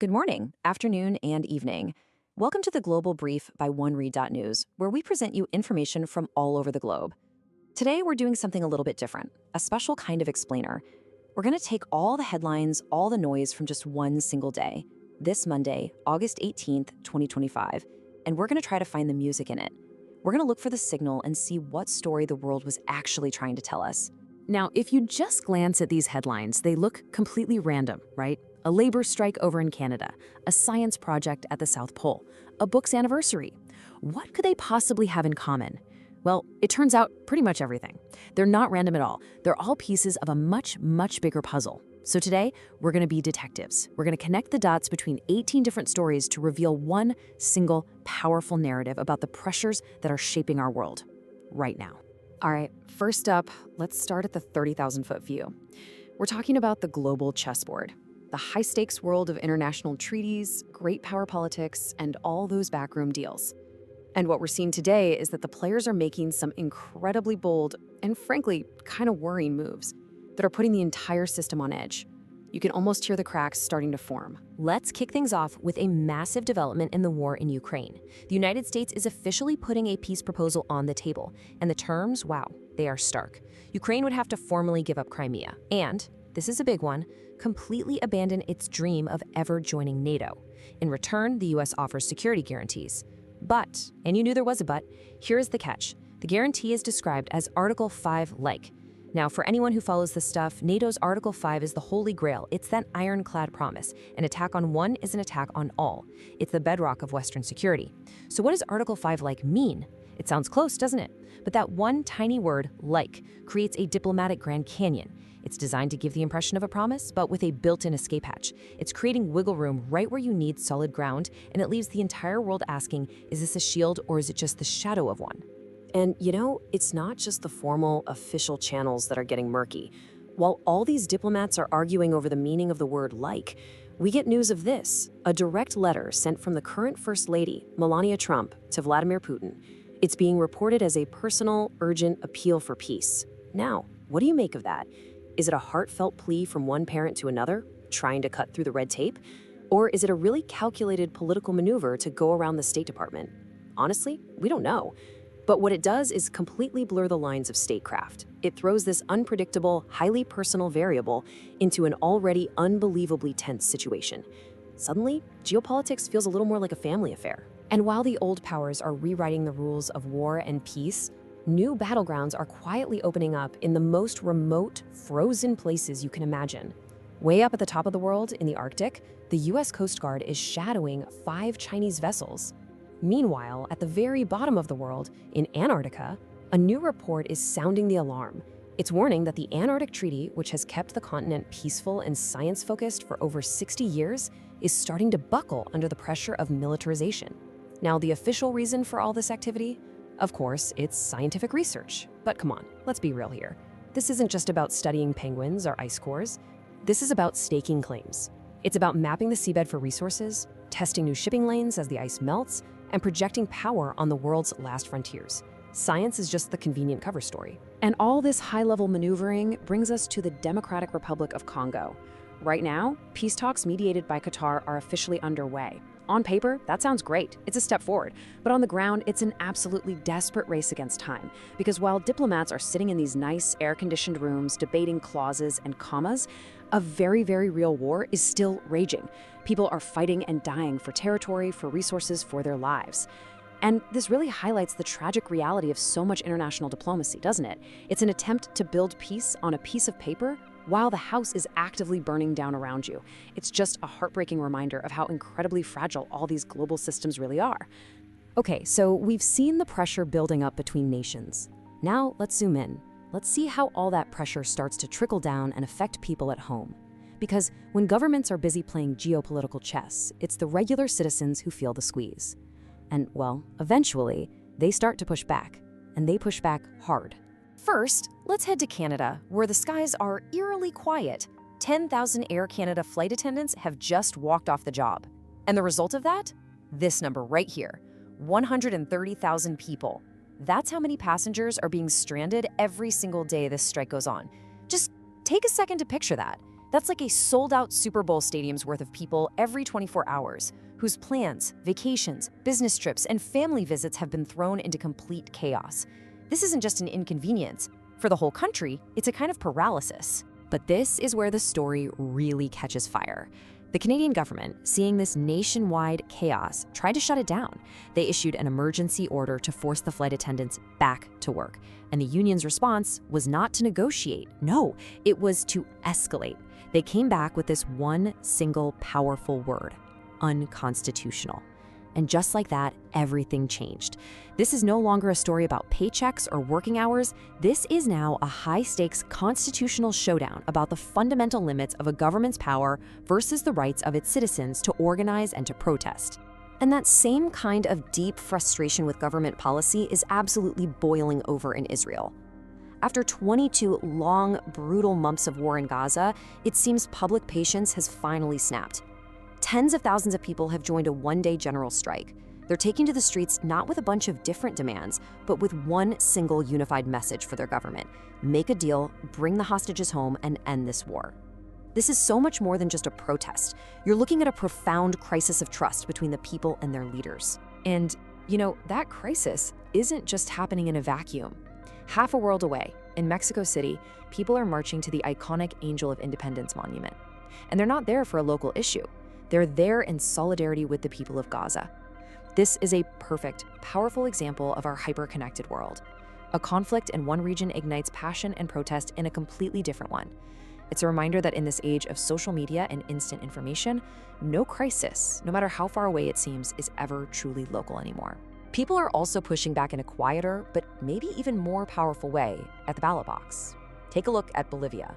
Good morning, afternoon, and evening. Welcome to the Global Brief by OneRead.news, where we present you information from all over the globe. Today, we're doing something a little bit different, a special kind of explainer. We're going to take all the headlines, all the noise from just one single day, this Monday, August 18th, 2025, and we're going to try to find the music in it. We're going to look for the signal and see what story the world was actually trying to tell us. Now, if you just glance at these headlines, they look completely random, right? A labor strike over in Canada, a science project at the South Pole, a book's anniversary. What could they possibly have in common? Well, it turns out pretty much everything. They're not random at all. They're all pieces of a much, much bigger puzzle. So today, we're going to be detectives. We're going to connect the dots between 18 different stories to reveal one single powerful narrative about the pressures that are shaping our world right now. All right, first up, let's start at the 30,000-foot view. We're talking about the global chessboard, the high-stakes world of international treaties, great power politics, and all those backroom deals. And what we're seeing today is that the players are making some incredibly bold and, frankly, kind of worrying moves that are putting the entire system on edge. You can almost hear the cracks starting to form. Let's kick things off with a massive development in the war in Ukraine. The United States is officially putting a peace proposal on the table, and the terms, wow, they are stark. Ukraine would have to formally give up Crimea, and, this is a big one, completely abandon its dream of ever joining NATO. In return, the US offers security guarantees. But, and you knew there was a but, here is the catch. The guarantee is described as Article 5-like. Now, for anyone who follows this stuff, NATO's Article 5 is the holy grail. It's that ironclad promise. An attack on one is an attack on all. It's the bedrock of Western security. So what does Article 5-like mean? It sounds close, doesn't it? But that one tiny word, like, creates a diplomatic Grand Canyon. It's designed to give the impression of a promise, but with a built-in escape hatch. It's creating wiggle room right where you need solid ground, and it leaves the entire world asking, is this a shield or is it just the shadow of one? And you know, it's not just the formal, official channels that are getting murky. While all these diplomats are arguing over the meaning of the word like, we get news of this, a direct letter sent from the current First Lady, Melania Trump, to Vladimir Putin. It's being reported as a personal, urgent appeal for peace. Now, what do you make of that? Is it a heartfelt plea from one parent to another, trying to cut through the red tape? Or is it a really calculated political maneuver to go around the State Department? Honestly, we don't know. But what it does is completely blur the lines of statecraft. It throws this unpredictable, highly personal variable into an already unbelievably tense situation. Suddenly, geopolitics feels a little more like a family affair. And while the old powers are rewriting the rules of war and peace, new battlegrounds are quietly opening up in the most remote, frozen places you can imagine. Way up at the top of the world, in the Arctic, the US Coast Guard is shadowing 5 Chinese vessels. Meanwhile, at the very bottom of the world, in Antarctica, a new report is sounding the alarm. It's warning that the Antarctic Treaty, which has kept the continent peaceful and science-focused for over 60 years, is starting to buckle under the pressure of militarization. Now, the official reason for all this activity? Of course, it's scientific research. But come on, let's be real here. This isn't just about studying penguins or ice cores. This is about staking claims. It's about mapping the seabed for resources, testing new shipping lanes as the ice melts, and projecting power on the world's last frontiers. Science is just the convenient cover story. And all this high-level maneuvering brings us to the Democratic Republic of Congo. Right now, peace talks mediated by Qatar are officially underway. On paper, that sounds great. It's a step forward. But on the ground, it's an absolutely desperate race against time. Because while diplomats are sitting in these nice, air-conditioned rooms debating clauses and commas, a very, very real war is still raging. People are fighting and dying for territory, for resources, for their lives. And this really highlights the tragic reality of so much international diplomacy, doesn't it? It's an attempt to build peace on a piece of paper while the house is actively burning down around you. It's just a heartbreaking reminder of how incredibly fragile all these global systems really are. Okay, so we've seen the pressure building up between nations. Now let's zoom in. Let's see how all that pressure starts to trickle down and affect people at home. Because when governments are busy playing geopolitical chess, it's the regular citizens who feel the squeeze. And, well, eventually, they start to push back, and they push back hard. First, let's head to Canada, where the skies are eerily quiet. 10,000 Air Canada flight attendants have just walked off the job. And the result of that? This number right here, 130,000 people. That's how many passengers are being stranded every single day this strike goes on. Just take a second to picture that. That's like a sold-out Super Bowl stadium's worth of people every 24 hours, whose plans, vacations, business trips, and family visits have been thrown into complete chaos. This isn't just an inconvenience. For the whole country, it's a kind of paralysis. But this is where the story really catches fire. The Canadian government, seeing this nationwide chaos, tried to shut it down. They issued an emergency order to force the flight attendants back to work. And the union's response was not to negotiate. No, it was to escalate. They came back with this one single powerful word: unconstitutional. And just like that, everything changed. This is no longer a story about paychecks or working hours. This is now a high-stakes constitutional showdown about the fundamental limits of a government's power versus the rights of its citizens to organize and to protest. And that same kind of deep frustration with government policy is absolutely boiling over in Israel. After 22 long, brutal months of war in Gaza, it seems public patience has finally snapped. Tens of thousands of people have joined a one-day general strike. They're taking to the streets not with a bunch of different demands, but with one single unified message for their government: make a deal, bring the hostages home, and end this war. This is so much more than just a protest. You're looking at a profound crisis of trust between the people and their leaders. And, that crisis isn't just happening in a vacuum. Half a world away, in Mexico City, people are marching to the iconic Angel of Independence monument. And they're not there for a local issue. They're there in solidarity with the people of Gaza. This is a perfect, powerful example of our hyper-connected world. A conflict in one region ignites passion and protest in a completely different one. It's a reminder that in this age of social media and instant information, no crisis, no matter how far away it seems, is ever truly local anymore. People are also pushing back in a quieter, but maybe even more powerful way at the ballot box. Take a look at Bolivia.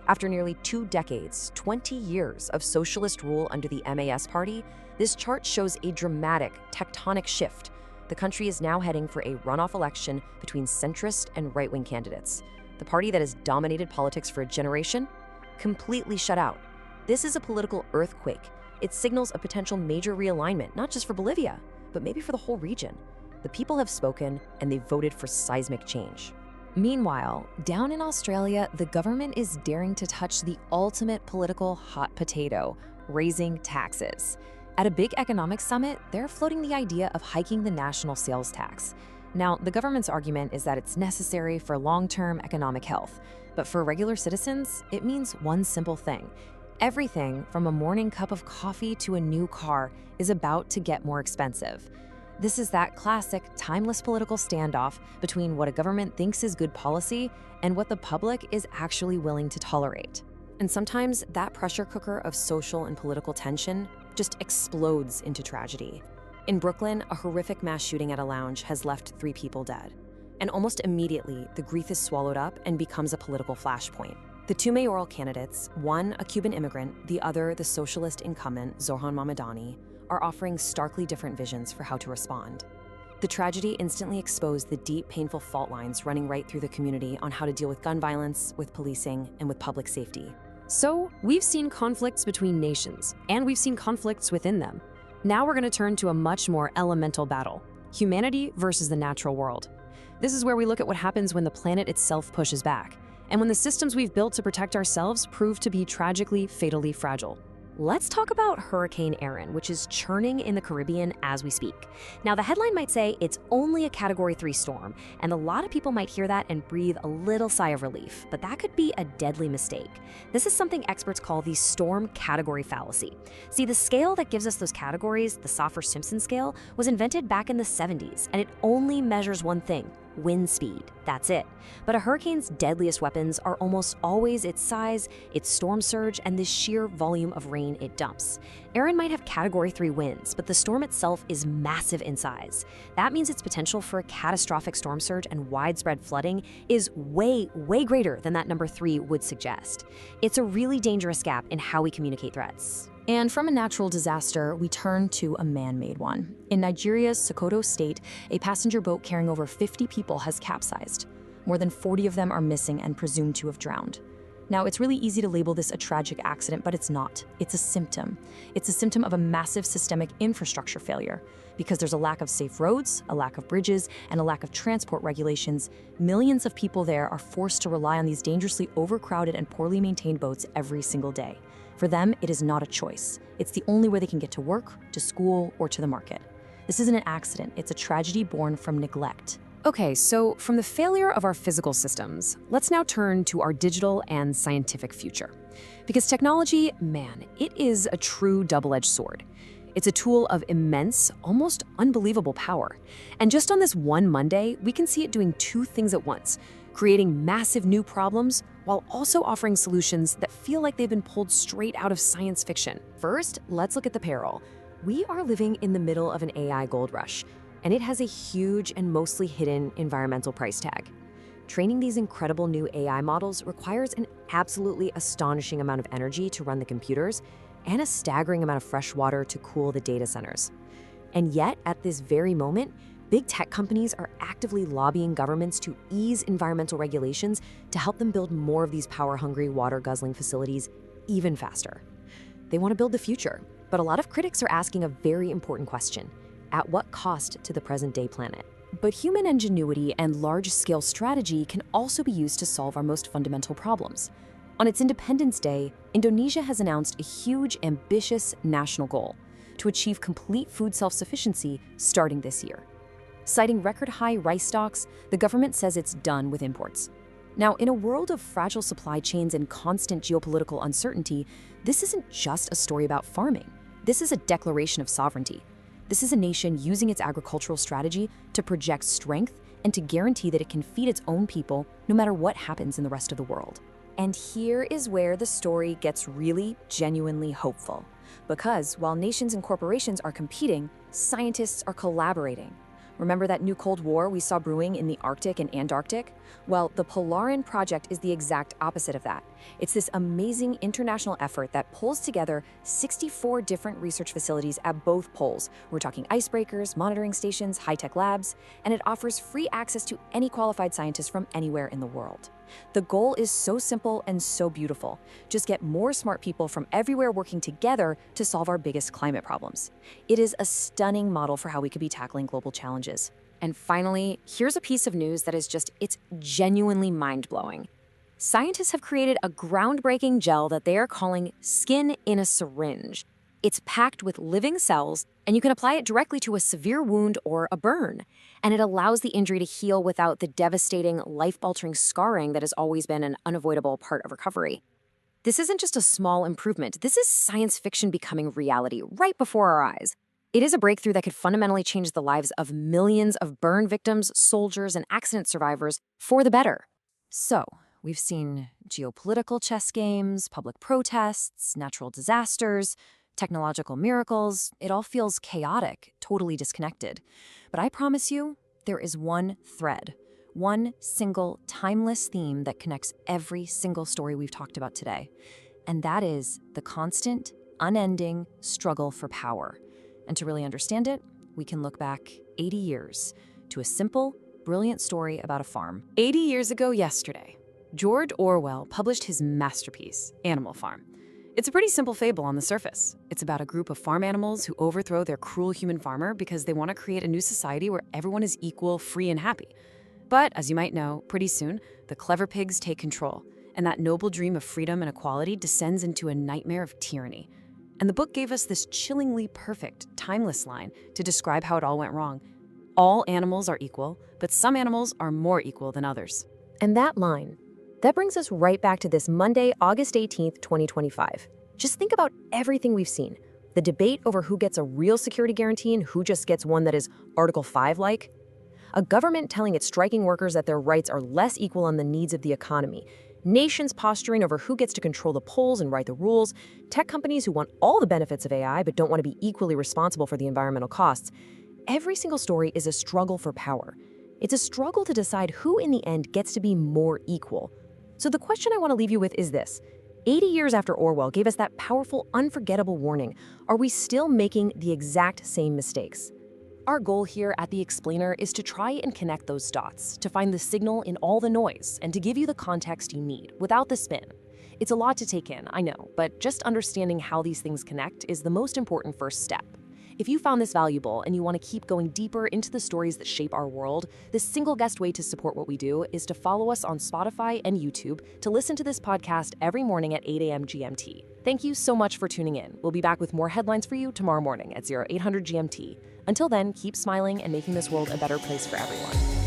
After nearly 2 decades, 20 years of socialist rule under the MAS party, this chart shows a dramatic, tectonic shift. The country is now heading for a runoff election between centrist and right-wing candidates. The party that has dominated politics for a generation, completely shut out. This is a political earthquake. It signals a potential major realignment, not just for Bolivia, but maybe for the whole region. The people have spoken, and they voted for seismic change. Meanwhile, down in Australia, the government is daring to touch the ultimate political hot potato: raising taxes. At a big economic summit, they're floating the idea of hiking the national sales tax. Now, the government's argument is that it's necessary for long-term economic health. But for regular citizens, it means one simple thing: everything from a morning cup of coffee to a new car is about to get more expensive. This is that classic, timeless political standoff between what a government thinks is good policy and what the public is actually willing to tolerate. And sometimes that pressure cooker of social and political tension just explodes into tragedy. In Brooklyn, a horrific mass shooting at a lounge has left 3 people dead. And almost immediately, the grief is swallowed up and becomes a political flashpoint. The 2 mayoral candidates, one a Cuban immigrant, the other the socialist incumbent, Zohran Mamdani, are offering starkly different visions for how to respond. The tragedy instantly exposed the deep, painful fault lines running right through the community on how to deal with gun violence, with policing, and with public safety. So, we've seen conflicts between nations, and we've seen conflicts within them. Now we're going to turn to a much more elemental battle: humanity versus the natural world. This is where we look at what happens when the planet itself pushes back, and when the systems we've built to protect ourselves prove to be tragically, fatally fragile. Let's talk about Hurricane Erin, which is churning in the Caribbean as we speak. Now, the headline might say it's only a Category 3 storm, and a lot of people might hear that and breathe a little sigh of relief, but that could be a deadly mistake. This is something experts call the storm category fallacy. See, the scale that gives us those categories, the Saffir-Simpson scale, was invented back in the 70s, and it only measures one thing: wind speed. That's it. But a hurricane's deadliest weapons are almost always its size, its storm surge, and the sheer volume of rain it dumps. Erin might have Category 3 winds, but the storm itself is massive in size. That means its potential for a catastrophic storm surge and widespread flooding is way, way greater than that number 3 would suggest. It's a really dangerous gap in how we communicate threats. And from a natural disaster, we turn to a man-made one. In Nigeria's Sokoto state, a passenger boat carrying over 50 people has capsized. More than 40 of them are missing and presumed to have drowned. Now, it's really easy to label this a tragic accident, but it's not. It's a symptom. It's a symptom of a massive systemic infrastructure failure. Because there's a lack of safe roads, a lack of bridges, and a lack of transport regulations, millions of people there are forced to rely on these dangerously overcrowded and poorly maintained boats every single day. For them, it is not a choice. It's the only way they can get to work, to school, or to the market. This isn't an accident, it's a tragedy born from neglect. Okay, so from the failure of our physical systems, let's now turn to our digital and scientific future. Because technology, man, it is a true double-edged sword. It's a tool of immense, almost unbelievable power. And just on this one Monday, we can see it doing two things at once, creating massive new problems while also offering solutions that feel like they've been pulled straight out of science fiction. First, let's look at the peril. We are living in the middle of an AI gold rush, and it has a huge and mostly hidden environmental price tag. Training these incredible new AI models requires an absolutely astonishing amount of energy to run the computers and a staggering amount of fresh water to cool the data centers. And yet, at this very moment, big tech companies are actively lobbying governments to ease environmental regulations to help them build more of these power-hungry, water-guzzling facilities even faster. They want to build the future, but a lot of critics are asking a very important question. At what cost to the present-day planet? But human ingenuity and large-scale strategy can also be used to solve our most fundamental problems. On its Independence Day, Indonesia has announced a huge, ambitious national goal to achieve complete food self-sufficiency starting this year. Citing record-high rice stocks, the government says it's done with imports. Now, in a world of fragile supply chains and constant geopolitical uncertainty, this isn't just a story about farming. This is a declaration of sovereignty. This is a nation using its agricultural strategy to project strength and to guarantee that it can feed its own people no matter what happens in the rest of the world. And here is where the story gets really genuinely hopeful. Because while nations and corporations are competing, scientists are collaborating. Remember that new Cold War we saw brewing in the Arctic and Antarctic? Well, the Polarin project is the exact opposite of that. It's this amazing international effort that pulls together 64 different research facilities at both poles. We're talking icebreakers, monitoring stations, high-tech labs, and it offers free access to any qualified scientist from anywhere in the world. The goal is so simple and so beautiful. Just get more smart people from everywhere working together to solve our biggest climate problems. It is a stunning model for how we could be tackling global challenges. And finally, here's a piece of news that is it's genuinely mind-blowing. Scientists have created a groundbreaking gel that they are calling skin in a syringe. It's packed with living cells, and you can apply it directly to a severe wound or a burn. And it allows the injury to heal without the devastating, life-altering scarring that has always been an unavoidable part of recovery. This isn't just a small improvement. This is science fiction becoming reality right before our eyes. It is a breakthrough that could fundamentally change the lives of millions of burn victims, soldiers, and accident survivors for the better. So, we've seen geopolitical chess games, public protests, natural disasters, technological miracles. It all feels chaotic, totally disconnected. But I promise you, there is one thread, one single timeless theme that connects every single story we've talked about today. And that is the constant, unending struggle for power. And to really understand it, we can look back 80 years to a simple, brilliant story about a farm. 80 years ago yesterday, George Orwell published his masterpiece, Animal Farm. It's a pretty simple fable on the surface. It's about a group of farm animals who overthrow their cruel human farmer because they want to create a new society where everyone is equal, free, and happy. But, as you might know, pretty soon, the clever pigs take control, and that noble dream of freedom and equality descends into a nightmare of tyranny. And the book gave us this chillingly perfect, timeless line to describe how it all went wrong. All animals are equal, but some animals are more equal than others. And that line, that brings us right back to this Monday, August 18th, 2025. Just think about everything we've seen. The debate over who gets a real security guarantee and who just gets one that is Article 5-like. A government telling its striking workers that their rights are less equal on the needs of the economy. Nations posturing over who gets to control the polls and write the rules. Tech companies who want all the benefits of AI but don't want to be equally responsible for the environmental costs. Every single story is a struggle for power. It's a struggle to decide who in the end gets to be more equal. So the question I want to leave you with is this. 80 years after Orwell gave us that powerful, unforgettable warning, are we still making the exact same mistakes? Our goal here at The Explainer is to try and connect those dots, to find the signal in all the noise, and to give you the context you need, without the spin. It's a lot to take in, I know, but just understanding how these things connect is the most important first step. If you found this valuable and you want to keep going deeper into the stories that shape our world, the single best way to support what we do is to follow us on Spotify and YouTube to listen to this podcast every morning at 8 a.m. GMT. Thank you so much for tuning in. We'll be back with more headlines for you tomorrow morning at 0800 GMT. Until then, keep smiling and making this world a better place for everyone.